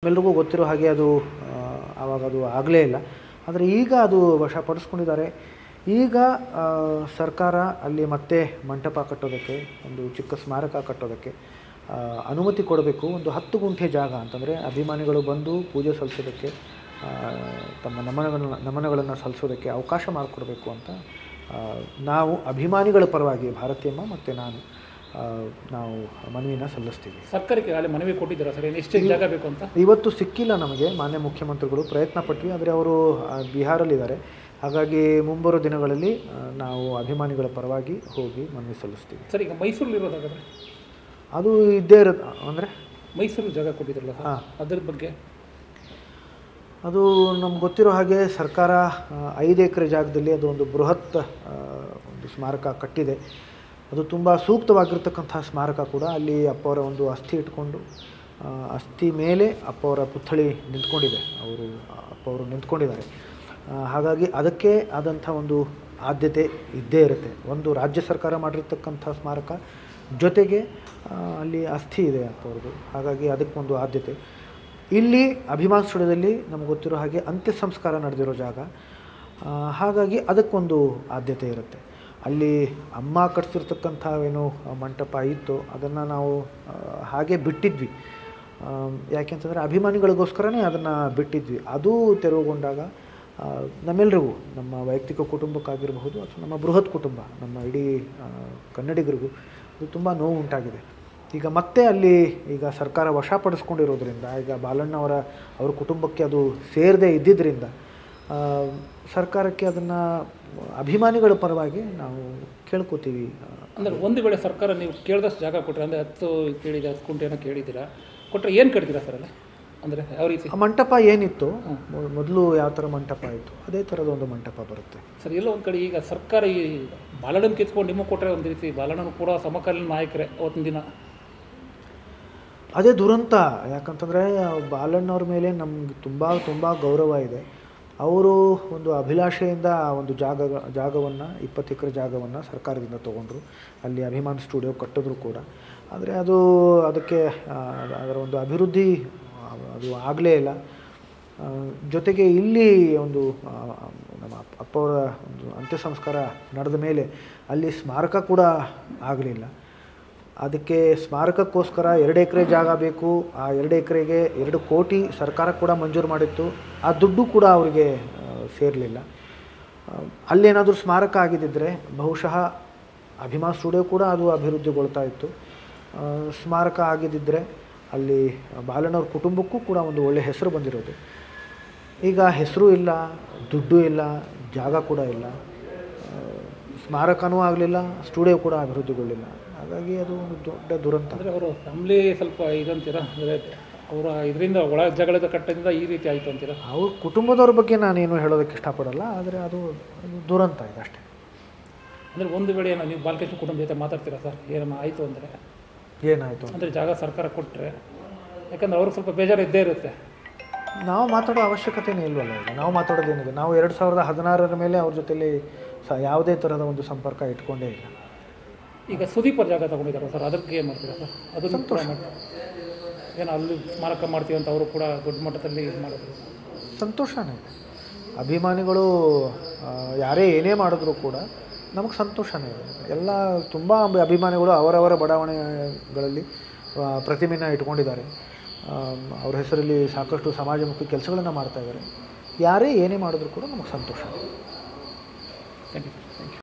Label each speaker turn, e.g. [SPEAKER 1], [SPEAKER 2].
[SPEAKER 1] ಎಲ್ಲರಿಗೂ ಗೊತ್ತಿರೋ ಹಾಗೆ ಅದು ಆವಾಗ ಅದು ಆಗಲೇ ಇಲ್ಲ. ಆದರೆ ಈಗ ಅದು ವಶಪಡಿಸ್ಕೊಂಡಿದ್ದಾರೆ. ಈಗ ಸರ್ಕಾರ ಅಲ್ಲಿ ಮತ್ತೆ ಮಂಟಪ ಕಟ್ಟೋದಕ್ಕೆ, ಒಂದು ಚಿಕ್ಕ ಸ್ಮಾರಕ ಕಟ್ಟೋದಕ್ಕೆ ಅನುಮತಿ ಕೊಡಬೇಕು. ಒಂದು 10 ಗುಂಠೆ ಜಾಗ ಅಂತಂದರೆ ಅಭಿಮಾನಿಗಳು ಬಂದು ಪೂಜೆ ಸಲ್ಲಿಸೋದಕ್ಕೆ, ತಮ್ಮ ನಮನಗಳನ್ನು ಸಲ್ಲಿಸೋದಕ್ಕೆ ಅವಕಾಶ ಮಾಡಿಕೊಡ್ಬೇಕು ಅಂತ ನಾವು ಅಭಿಮಾನಿಗಳ ಪರವಾಗಿ ಭಾರತೀಯಮ್ಮ ಮತ್ತು ನಾವು ಮನವಿನ ಸಲ್ಲಿಸ್ತೀವಿ.
[SPEAKER 2] ಸರ್ಕಾರಕ್ಕೆ ಅಲ್ಲಿ ಮನವಿ ಕೊಟ್ಟಿದ್ದೀರಾ ಸರ್? ಎಷ್ಟು ಜಾಗ ಬೇಕು ಅಂತ?
[SPEAKER 1] ಇವತ್ತು ಸಿಕ್ಕಿಲ್ಲ ನಮಗೆ. ಮಾನ್ಯ ಮುಖ್ಯಮಂತ್ರಿಗಳು ಪ್ರಯತ್ನ ಪಟ್ವಿ, ಆದರೆ ಅವರು ಬಿಹಾರಲ್ಲಿದ್ದಾರೆ. ಹಾಗಾಗಿ ಮುಂಬರುವ ದಿನಗಳಲ್ಲಿ ನಾವು ಅಭಿಮಾನಿಗಳ ಪರವಾಗಿ ಹೋಗಿ ಮನವಿ ಸಲ್ಲಿಸ್ತೀವಿ.
[SPEAKER 2] ಸರ್, ಈಗ ಮೈಸೂರಲ್ಲಿರೋದಾದರೆ
[SPEAKER 1] ಅದು ಇದ್ದೇ ಇರೋದು. ಅಂದರೆ
[SPEAKER 2] ಮೈಸೂರು ಜಾಗ ಕೊಟ್ಟಿದ್ರಲ್ಲ ಸರ್, ಅದ್ರ ಬಗ್ಗೆ?
[SPEAKER 1] ಅದು ನಮ್ಗೆ ಗೊತ್ತಿರೋ ಹಾಗೆ ಸರ್ಕಾರ 5 ಎಕರೆ ಜಾಗದಲ್ಲಿ ಅದು ಒಂದು ಬೃಹತ್ ಒಂದು ಸ್ಮಾರಕ ಕಟ್ಟಿದೆ. ಅದು ತುಂಬ ಸೂಕ್ತವಾಗಿರ್ತಕ್ಕಂಥ ಸ್ಮಾರಕ ಕೂಡ. ಅಲ್ಲಿ ಅಪ್ಪವರ ಒಂದು ಅಸ್ಥಿ ಇಟ್ಕೊಂಡು, ಅಸ್ಥಿ ಮೇಲೆ ಅಪ್ಪವರ ಪುತ್ಥಳಿ ನಿಂತ್ಕೊಂಡಿದೆ. ಅಪ್ಪವರು ನಿಂತ್ಕೊಂಡಿದ್ದಾರೆ. ಹಾಗಾಗಿ ಅದಕ್ಕೆ ಆದಂಥ ಒಂದು ಆದ್ಯತೆ ಇದ್ದೇ ಇರುತ್ತೆ. ಒಂದು ರಾಜ್ಯ ಸರ್ಕಾರ ಮಾಡಿರ್ತಕ್ಕಂಥ ಸ್ಮಾರಕ ಜೊತೆಗೆ ಅಲ್ಲಿ ಅಸ್ಥಿ ಇದೆ ಅಪ್ಪವ್ರದ್ದು. ಹಾಗಾಗಿ ಅದಕ್ಕೊಂದು ಆದ್ಯತೆ. ಇಲ್ಲಿ ಅಭಿಮಾನ್ ಸ್ಟುಡಿಯೋದಲ್ಲಿ ನಮ್ಗೆ ಗೊತ್ತಿರೋ ಹಾಗೆ ಅಂತ್ಯ ಸಂಸ್ಕಾರ ನಡೆದಿರೋ ಜಾಗ. ಹಾಗಾಗಿ ಅದಕ್ಕೊಂದು ಆದ್ಯತೆ ಇರುತ್ತೆ. ಅಲ್ಲಿ ಅಮ್ಮ ಕಟ್ಸಿರ್ತಕ್ಕಂಥ ಏನು ಮಂಟಪ ಇತ್ತು ಅದನ್ನು ನಾವು ಹಾಗೆ ಬಿಟ್ಟಿದ್ವಿ. ಯಾಕೆಂತಂದರೆ ಅಭಿಮಾನಿಗಳಿಗೋಸ್ಕರನೇ ಅದನ್ನು ಬಿಟ್ಟಿದ್ವಿ. ಅದು ತೆರವುಗೊಂಡಾಗ ನಮ್ಮೆಲ್ಲರಿಗೂ, ನಮ್ಮ ವೈಯಕ್ತಿಕ ಕುಟುಂಬಕ್ಕಾಗಿರಬಹುದು ಅಥವಾ ನಮ್ಮ ಬೃಹತ್ ಕುಟುಂಬ, ನಮ್ಮ ಇಡೀ ಕನ್ನಡಿಗರಿಗೂ ಅದು ತುಂಬ ನೋವು ಉಂಟಾಗಿದೆ. ಈಗ ಮತ್ತೆ ಅಲ್ಲಿ ಈಗ ಸರ್ಕಾರ ವಶಪಡಿಸ್ಕೊಂಡಿರೋದ್ರಿಂದ, ಈಗ ಅವ್ರ ಕುಟುಂಬಕ್ಕೆ ಅದು ಸೇರದೇ ಇದ್ದಿದ್ದರಿಂದ ಸರ್ಕಾರಕ್ಕೆ ಅದನ್ನು ಅಭಿಮಾನಿಗಳ ಪರವಾಗಿ ನಾವು ಕೇಳ್ಕೊತೀವಿ.
[SPEAKER 2] ಅಂದರೆ ಒಂದು ವೇಳೆ ಸರ್ಕಾರ ನೀವು ಕೇಳಿದಷ್ಟು ಜಾಗ ಕೊಟ್ಟರೆ, ಅಂದರೆ 10 ಗುಂಟೆನೋ ಕೇಳಿದ್ದೀರಾ, ಕೊಟ್ಟರೆ ಏನು ಕಟ್ತೀರಾ ಸರ್ ಅಲ್ಲಿ? ಅಂದರೆ ಯಾವ ರೀತಿ
[SPEAKER 1] ಮಂಟಪ ಏನಿತ್ತು ಮೊದಲು, ಯಾವ ಥರ ಮಂಟಪ ಇತ್ತು ಅದೇ ಥರದ ಒಂದು ಮಂಟಪ ಬರುತ್ತೆ
[SPEAKER 2] ಸರ್. ಎಲ್ಲೋ ಒಂದು ಕಡೆ ಈಗ ಸರ್ಕಾರ ಈ ಬಾಲಣ್ಣನ ಕಿತ್ಕೊಂಡು ನಿಮಗೆ ಕೊಟ್ಟರೆ ಒಂದು ರೀತಿ, ಬಾಲಣ್ಣನ ಕೂಡ ಸಮಕಾಲೀನ ನಾಯಕರೇ ಅವತ್ತಿನ ದಿನ.
[SPEAKER 1] ಅದೇ ದುರಂತ. ಯಾಕಂತಂದರೆ ಬಾಲಣ್ಣವ್ರ ಮೇಲೆ ನಮ್ಗೆ ತುಂಬ ಗೌರವ ಇದೆ. ಅವರು ಒಂದು ಅಭಿಲಾಷೆಯಿಂದ ಒಂದು ಜಾಗವನ್ನು 20 ಎಕರೆ ಜಾಗವನ್ನು ಸರ್ಕಾರದಿಂದ ತೊಗೊಂಡ್ರು. ಅಲ್ಲಿ ಅಭಿಮಾನ್ ಸ್ಟುಡಿಯೋ ಕಟ್ಟಿದ್ರು ಕೂಡ. ಆದರೆ ಅದಕ್ಕೆ ಅದರ ಒಂದು ಅಭಿವೃದ್ಧಿ ಅದು ಆಗಲೇ ಇಲ್ಲ. ಜೊತೆಗೆ ಇಲ್ಲಿ ಒಂದು ನಮ್ಮ ಅಪ್ಪವರ ಒಂದು ಅಂತ್ಯ ಸಂಸ್ಕಾರ ನಡೆದ ಮೇಲೆ ಅಲ್ಲಿ ಸ್ಮಾರಕ ಕೂಡ ಆಗಲಿಲ್ಲ. ಅದಕ್ಕೆ ಸ್ಮಾರಕಕ್ಕೋಸ್ಕರ 2 ಎಕರೆ ಜಾಗ ಬೇಕು. ಆ 2 ಎಕರೆಗೆ 2 ಕೋಟಿ ಸರ್ಕಾರ ಕೂಡ ಮಂಜೂರು ಮಾಡಿತ್ತು. ಆ ದುಡ್ಡು ಕೂಡ ಅವರಿಗೆ ಸೇರಲಿಲ್ಲ. ಅಲ್ಲೇನಾದರೂ ಸ್ಮಾರಕ ಆಗಿದ್ದಿದ್ದರೆ ಬಹುಶಃ ಅಭಿಮಾನ್ ಸ್ಟುಡಿಯೋ ಕೂಡ ಅದು ಅಭಿವೃದ್ಧಿಗೊಳ್ತಾ ಇತ್ತು. ಸ್ಮಾರಕ ಆಗಿದ್ದಿದ್ದರೆ ಅಲ್ಲಿ ಬಾಲಣ್ಣವ್ರ ಕುಟುಂಬಕ್ಕೂ ಕೂಡ ಒಂದು ಒಳ್ಳೆಯ ಹೆಸರು ಬಂದಿರೋದು. ಈಗ ಹೆಸರು ಇಲ್ಲ, ದುಡ್ಡು ಇಲ್ಲ, ಜಾಗ ಕೂಡ ಇಲ್ಲ, ಸ್ಮಾರಕನೂ ಆಗಲಿಲ್ಲ, ಸ್ಟುಡಿಯೋ ಕೂಡ ಅಭಿವೃದ್ಧಿಗೊಳ್ಳಿಲ್ಲ. ಹಾಗಾಗಿ ಅದು ಒಂದು ದೊಡ್ಡ ದುರಂತ.
[SPEAKER 2] ಅಂದರೆ ಅವರು ಫ್ಯಾಮ್ಲಿ ಸ್ವಲ್ಪ ಇದಂತೀರಾ, ಅಂದರೆ ಅವರ ಇದರಿಂದ ಒಳ ಜಗಳದ ಕಟ್ಟದಿಂದ ಈ ರೀತಿ ಆಯಿತು ಅಂತೀರಾ?
[SPEAKER 1] ಅವ್ರ ಕುಟುಂಬದವ್ರ ಬಗ್ಗೆ ನಾನೇನು ಹೇಳೋದಕ್ಕೆ ಇಷ್ಟಪಡಲ್ಲ. ಆದರೆ ಅದು ದುರಂತ ಇದೆ ಅಷ್ಟೇ.
[SPEAKER 2] ಅಂದರೆ ಒಂದು ವೇಳೆ ನೀವು ಬಾಲಕೃಷ್ಣ ಕುಟುಂಬ ಜೊತೆ ಮಾತಾಡ್ತೀರಾ ಸರ್? ಏನಮ್ಮ ಆಯಿತು ಅಂದರೆ?
[SPEAKER 1] ಏನಾಯಿತು
[SPEAKER 2] ಅಂದರೆ ಜಾಗ ಸರ್ಕಾರ ಕೊಟ್ಟರೆ, ಯಾಕಂದರೆ ಅವರು ಸ್ವಲ್ಪ ಬೇಜಾರು ಇದ್ದೇ ಇರುತ್ತೆ.
[SPEAKER 1] ನಾವು ಮಾತಾಡೋ ಅವಶ್ಯಕತೆಯೇ ಇಲ್ವಲ್ಲ. ಈಗ ನಾವು ಮಾತಾಡೋದೇನಿದೆ? ನಾವು 2016ರ ಮೇಲೆ ಅವ್ರ ಜೊತೆಲಿ ಯಾವುದೇ ಥರದ ಒಂದು ಸಂಪರ್ಕ ಇಟ್ಕೊಂಡೇ ಇಲ್ಲ.
[SPEAKER 2] ಈಗ ಸುದೀಪ್ ಜಾಗ ತೊಗೊಂಡಿದ್ದಾರೆ ಸರ್, ಅದಕ್ಕೆ ಏನು ಮಾಡ್ತೀರಾ ಸರ್? ಅದು ಸಂತೋಷ. ಏನು ಅಲ್ಲಿ ಸ್ಮಾರಕ ಮಾಡ್ತೀವಿ ಅಂತ ಅವರು ಕೂಡ ದೊಡ್ಡ ಮಟ್ಟದಲ್ಲಿ ಇದು ಮಾಡಿದ್ರು.
[SPEAKER 1] ಸಂತೋಷನೇ. ಅಭಿಮಾನಿಗಳು ಯಾರೇ ಏನೇ ಮಾಡಿದ್ರು ಕೂಡ ನಮಗೆ ಸಂತೋಷನೇ ಇದೆ. ಎಲ್ಲ ತುಂಬ ಅಭಿಮಾನಿಗಳು ಅವರವರ ಬಡಾವಣೆಗಳಲ್ಲಿ ಪ್ರತಿಮೆನ ಇಟ್ಕೊಂಡಿದ್ದಾರೆ. ಅವ್ರ ಹೆಸರಲ್ಲಿ ಸಾಕಷ್ಟು ಸಮಾಜಮುಖಿ ಕೆಲಸಗಳನ್ನು ಮಾಡ್ತಾಯಿದ್ದಾರೆ. ಯಾರೇ ಏನೇ ಮಾಡಿದ್ರು ಕೂಡ ನಮಗೆ ಸಂತೋಷ.
[SPEAKER 2] Thank you.